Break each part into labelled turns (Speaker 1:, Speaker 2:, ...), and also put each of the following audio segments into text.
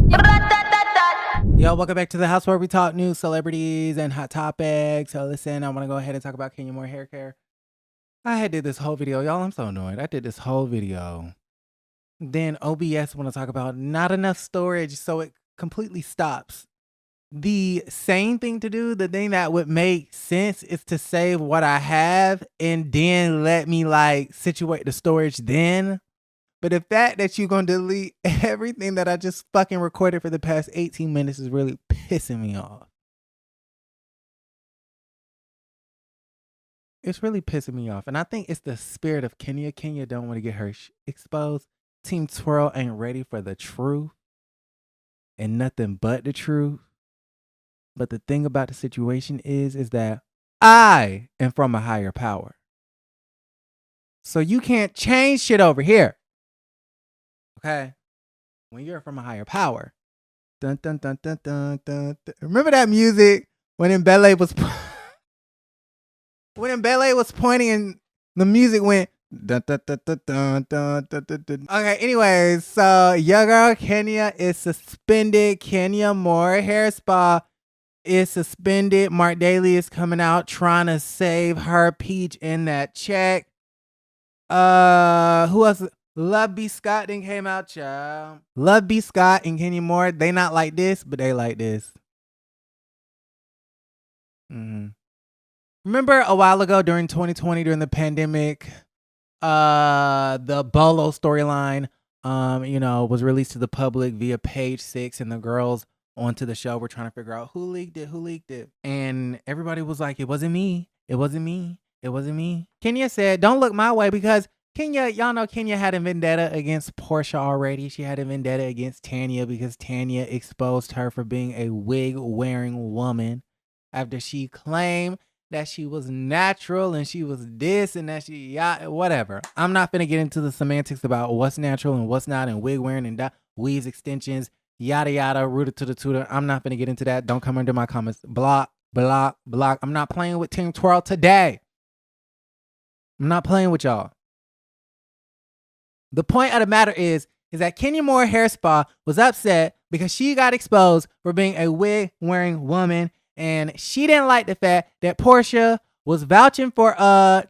Speaker 1: Yo, welcome back to the house where we talk news, celebrities, and hot topics. So listen, I want to go ahead and talk about Kenya Moore hair care. I had did this whole video. Y'all, I'm so annoyed. I did this whole video. Then OBS want to talk about not enough storage, so it completely stops. The same thing to do, the thing that would make sense is to save what I have and then let me like situate the storage then. But the fact that you're going to delete everything that I just fucking recorded for the past 18 minutes is really pissing me off. It's really pissing me off. And I think it's the spirit of Kenya. Kenya don't want to get her exposed. Team Twirl ain't ready for the truth and nothing but the truth. But the thing about the situation is that I am from a higher power. So you can't change shit over here. Okay? When you're from a higher power. Dun, dun, dun, dun, dun, dun, dun. Remember that music when Mbele was when Mbele was pointing and the music went dun, dun, dun, dun, dun, dun, dun, dun, dun. Okay, anyways, so your girl Kenya is suspended. Kenya Moore hair spa is suspended. Marc Daly is coming out trying to save her peach in that check. Who else? Love B. Scott then came out, child. Love B. Scott and Kenya Moore, they not like this, but they like this. Remember a while ago during 2020, during the pandemic, the Bolo storyline, was released to the public via Page 6, and the girls onto the show were trying to figure out who leaked it. And everybody was like, it wasn't me. It wasn't me. It wasn't me. Kenya said, don't look my way, because Kenya, y'all know Kenya had a vendetta against Portia already. She had a vendetta against Tanya because Tanya exposed her for being a wig-wearing woman after she claimed that she was natural and she was this and that she, whatever. I'm not finna get into the semantics about what's natural and what's not and wig-wearing and weaves, extensions, yada, yada, rooted to the tutor. I'm not finna get into that. Don't come under my comments. Block, block, block. I'm not playing with Team Twirl today. I'm not playing with y'all. The point of the matter is that Kenya Moore Hair Spa was upset because she got exposed for being a wig-wearing woman, and she didn't like the fact that Portia was vouching for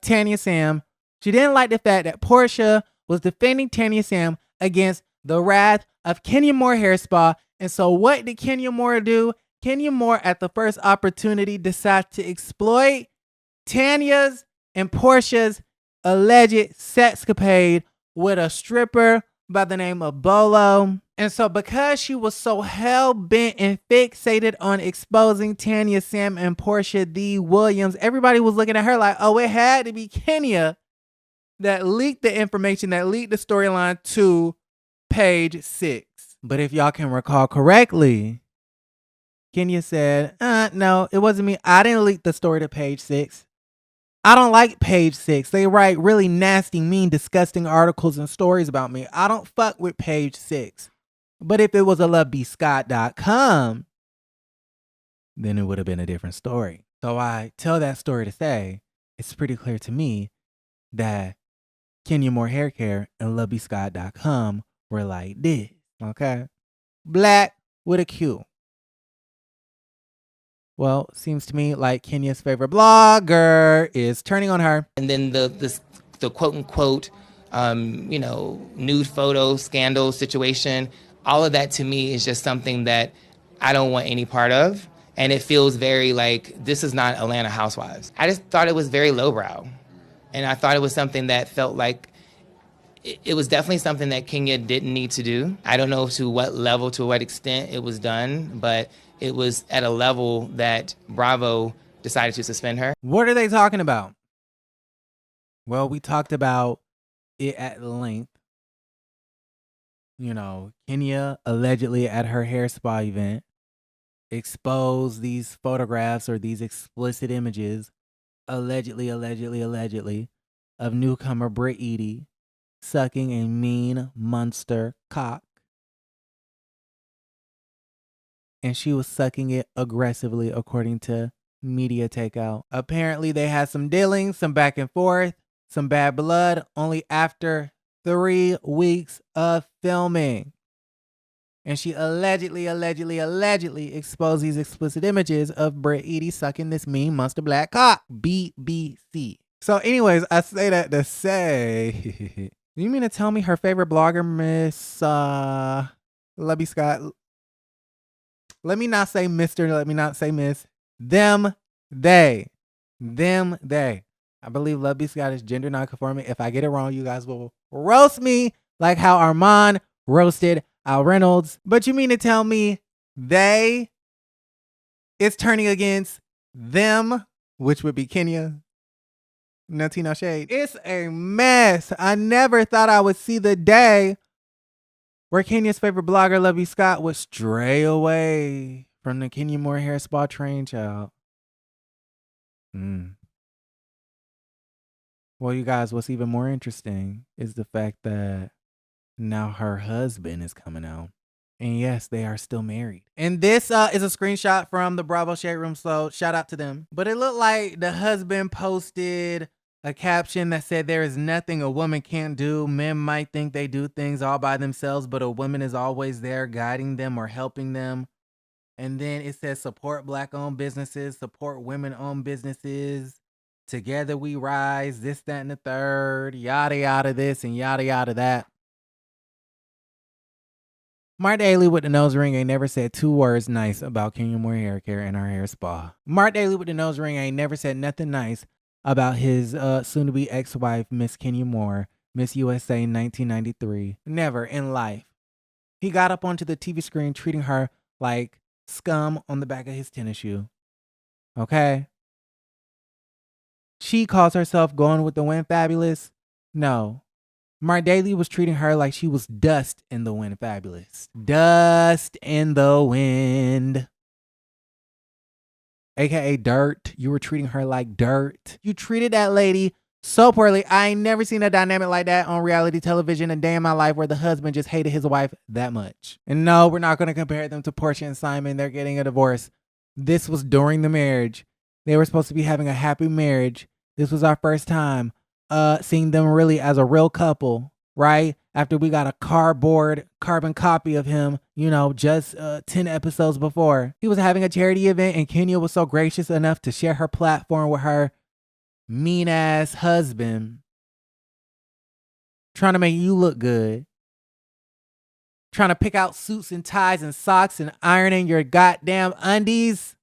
Speaker 1: Tanya Sam. She didn't like the fact that Portia was defending Tanya Sam against the wrath of Kenya Moore Hair Spa. And so what did Kenya Moore do? Kenya Moore, at the first opportunity, decided to exploit Tanya's and Portia's alleged sexcapade with a stripper by the name of Bolo. And so because she was so hell-bent and fixated on exposing Tanya Sam and Portia D. Williams, everybody was looking at her like, oh, it had to be Kenya that leaked the information, that leaked the storyline to Page 6. But if y'all can recall correctly, Kenya said, no, it wasn't me. I didn't leak the story to Page 6. I don't like Page 6. They write really nasty, mean, disgusting articles and stories about me. I don't fuck with Page 6. But if it was a lovebscott.com, then it would have been a different story. So I tell that story to say, it's pretty clear to me that Kenya Moore Hair Care and lovebscott.com were like this, okay? Black with a Q. Well, seems to me like Kenya's favorite blogger is turning on her.
Speaker 2: And then the quote unquote, nude photo scandal situation, all of that to me is just something that I don't want any part of. And it feels very like this is not Atlanta Housewives. I just thought it was very lowbrow. And I thought it was something that felt like it was definitely something that Kenya didn't need to do. I don't know to what level, to what extent it was done, but it was at a level that Bravo decided to suspend her.
Speaker 1: What are they talking about? Well, we talked about it at length. Kenya allegedly at her hair spa event exposed these photographs or these explicit images, allegedly, of newcomer Britt Eady sucking a mean monster cock. And she was sucking it aggressively, according to Media Takeout. Apparently, they had some dealings, some back and forth, some bad blood, only after 3 weeks of filming. And she allegedly exposed these explicit images of Britt Edie sucking this mean monster black cock. BBC. So anyways, I say that to say, you mean to tell me her favorite blogger, Miss Lubby Scott? Let me not say Mr. Let me not say Miss. They. I believe Lubby Scott is gender nonconforming. If I get it wrong, you guys will roast me like how Armand roasted Al Reynolds. But you mean to tell me they is turning against them, which would be Kenya? No tea, no shade. It's a mess. I never thought I would see the day where Kenya's favorite blogger, Lubby Scott, would stray away from the Kenya Moore hair spa train child. Well, you guys, what's even more interesting is the fact that now her husband is coming out. And yes, they are still married. And this is a screenshot from the Bravo Shade Room, so shout out to them. But it looked like the husband posted a caption that said, "There is nothing a woman can't do. Men might think they do things all by themselves, but a woman is always there guiding them or helping them." And then it says, "Support Black-owned businesses, support women-owned businesses. Together we rise, this, that, and the third, yada, yada this and yada, yada that." Marc Daly with the nose ring ain't never said 2 words nice about Kenya Moore Hair Care and her hair spa. Marc Daly with the nose ring ain't never said nothing nice about his soon-to-be ex-wife, Miss Kenya Moore, Miss USA 1993. Never in life. He got up onto the TV screen treating her like scum on the back of his tennis shoe. Okay? She calls herself going with the wind fabulous. No. Marc Daly was treating her like she was dust in the wind fabulous. Dust in the wind. AKA dirt. You were treating her like dirt. You treated that lady so poorly. I ain't never seen a dynamic like that on reality television a day in my life where the husband just hated his wife that much. And no, we're not going to compare them to Portia and Simon. They're getting a divorce. This was during the marriage. They were supposed to be having a happy marriage. This was our first time seeing them really as a real couple, right? After we got a carbon copy of him, just 10 episodes before. He was having a charity event and Kenya was so gracious enough to share her platform with her mean-ass husband. Trying to make you look good. Trying to pick out suits and ties and socks and ironing your goddamn undies.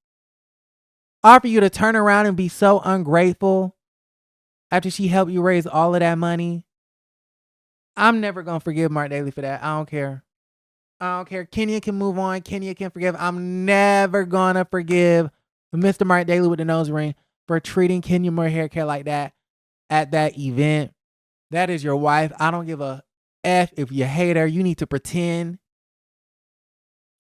Speaker 1: Offer you to turn around and be so ungrateful after she helped you raise all of that money. I'm never going to forgive Marc Daly for that. I don't care. Kenya can move on. Kenya can forgive. I'm never going to forgive Mr. Marc Daly with the nose ring for treating Kenya Moore Hair Care like that at that event. That is your wife. I don't give a F if you hate her. You need to pretend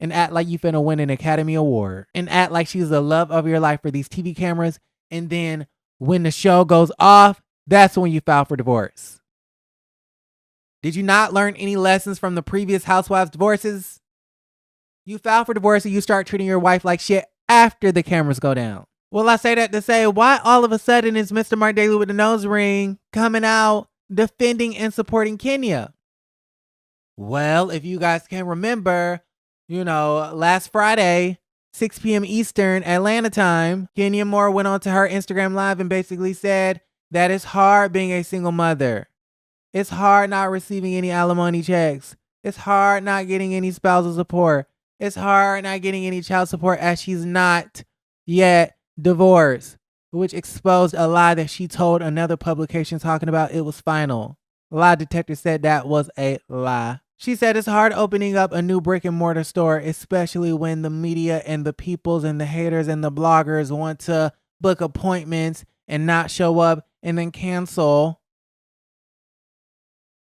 Speaker 1: and act like you finna win an Academy Award and act like she's the love of your life for these TV cameras. And then when the show goes off, that's when you file for divorce. Did you not learn any lessons from the previous housewives' divorces? You file for divorce and you start treating your wife like shit after the cameras go down. Well, I say that to say, why all of a sudden is Mr. Marc Daly with the nose ring coming out defending and supporting Kenya? Well, if you guys can remember, last Friday, 6 p.m. Eastern, Atlanta time, Kenya Moore went on to her Instagram Live and basically said that it's hard being a single mother. It's hard not receiving any alimony checks. It's hard not getting any spousal support. It's hard not getting any child support as she's not yet divorced, which exposed a lie that she told another publication talking about it was final. Lie detector said that was a lie. She said it's hard opening up a new brick and mortar store, especially when the media and the peoples and the haters and the bloggers want to book appointments and not show up and then cancel.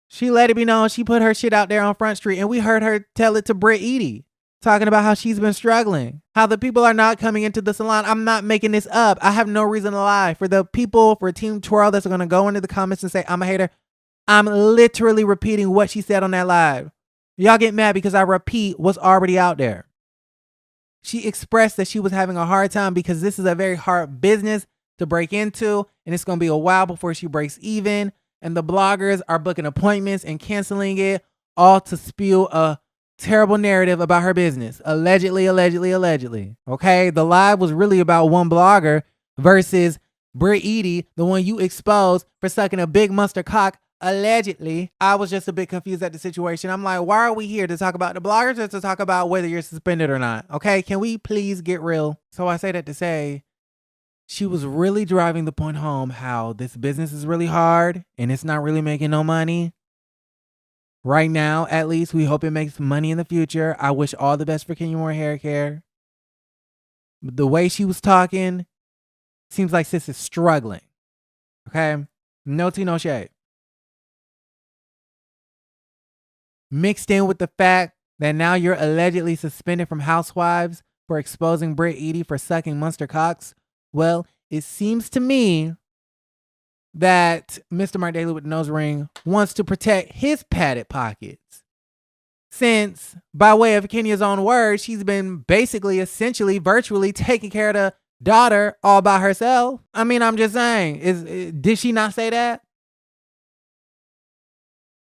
Speaker 1: She let it be known she put her shit out there on Front Street, and we heard her tell it to Britt Edie, talking about how she's been struggling, how the people are not coming into the salon. I'm not making this up. I have no reason to lie. For the people, for Team Twirl that's going to go into the comments and say I'm a hater, I'm literally repeating what she said on that live. Y'all get mad because I repeat what's already out there. She expressed that she was having a hard time because this is a very hard business to break into, and it's going to be a while before she breaks even. And the bloggers are booking appointments and canceling it, all to spew a terrible narrative about her business. Allegedly. Okay, the live was really about one blogger versus Britt Eady, the one you exposed for sucking a big monster cock. Allegedly. I was just a bit confused at the situation. I'm like, why are we here to talk about the bloggers or to talk about whether you're suspended or not? Okay, can we please get real? So I say that to say she was really driving the point home how this business is really hard and it's not really making no money. Right now, at least, we hope it makes money in the future. I wish all the best for Kenya Moore Hair Care. The way she was talking seems like sis is struggling. Okay? No tea, no shade. Mixed in with the fact that now you're allegedly suspended from Housewives for exposing Britt Eady for sucking monster cocks. Well, it seems to me that Mr. Marc Daly with the nose ring wants to protect his padded pockets. Since, by way of Kenya's own words, she's been basically, essentially, virtually taking care of the daughter all by herself. I mean, I'm just saying, did she not say that?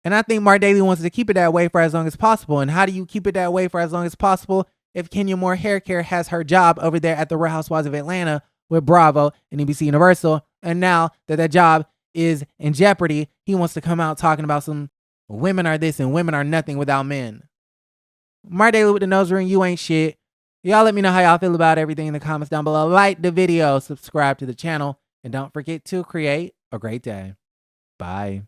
Speaker 1: And I think Marc Daly wants to keep it that way for as long as possible. And how do you keep it that way for as long as possible if Kenya Moore Hair Care has her job over there at the Real Housewives of Atlanta with Bravo and NBC Universal? And now that job is in jeopardy, he wants to come out talking about some women are this and women are nothing without men. Marc Daly with the nose ring, you ain't shit. Y'all let me know how y'all feel about everything in the comments down below. Like the video, subscribe to the channel, and don't forget to create a great day. Bye.